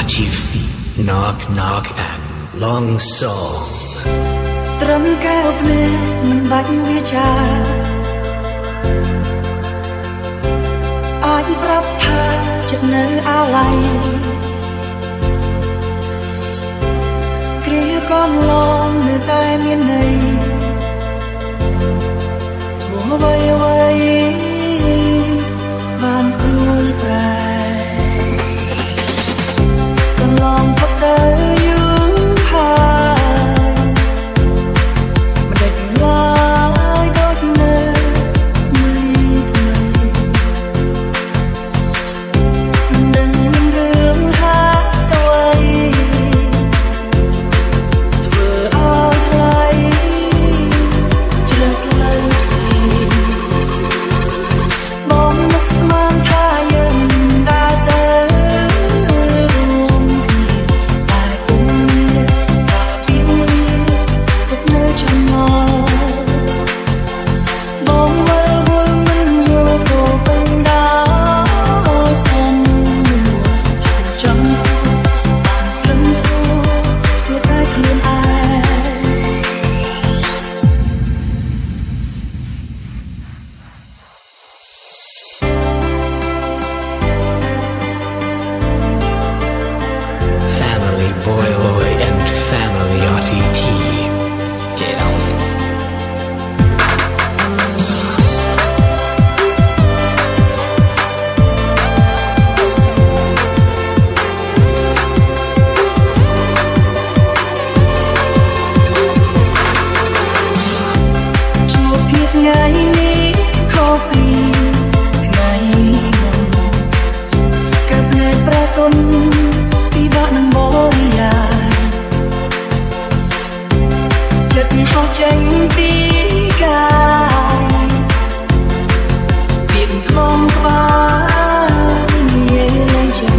Marchy feet, knock, knock, and long song. ត្រឹមកែវភ្នែកមិនបាច់វាចាអាចប្រាប់ថាចិត្តនៅអាឡ័យគ្រាកូនឡងនៅតែមានន័យទោះអ្វីអ្វីបានព្រួលប្រែកន្លងផុតទៅយូរហើយមិនដេចឡើយដូចនៅថ្មីថ្មីនឹងរឿងហាអ្វីធ្វើឲ្យថ្លៃជ្រឹកលើផ្សេងបងនឹកស្មានថាយើងដើរទៅរួមគ្នាតែពុំមានតែពីលាទុកនៅចំណងបងវិលវល់មិនយល់ក៏បណ្ដាសុំចង់សួរបានត្រឹមសួរតែខ្លួនឯង Family Boy and Family RTT. Get on it.ជួបគ្នាថ្ងៃនេះខុសពីថ្ងៃមុនកើតភ្នែកប្រគុណពិបាកនឹងបរិយាយចិត្តហោះចេញពីកាយពីក្នុងក្បាលនិយាយលែងចេញ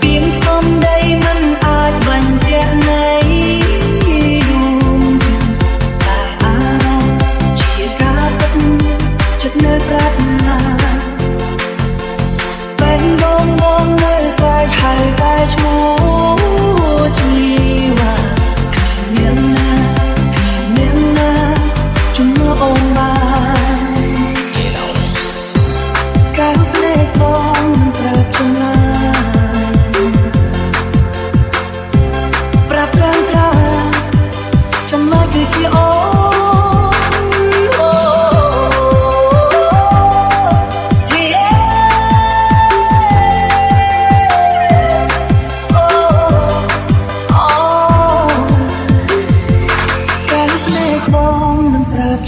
ពីធំដីមិនអាចបញ្ជាក់ន័យយូរតែអារម្មណ៍ជាការពិតចិត្តនៅប្រាថ្នាបែងបងបងនៅស្រែកហៅតែឈ្មោះជីវ៉ាគ្មានណាជំនួសអូនបានការភ្នែកបងមិនប្រាប់ចម្លើយប្រាប់ត្រង់ចម្លើយគឺជាអូន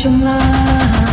ចម្លើយ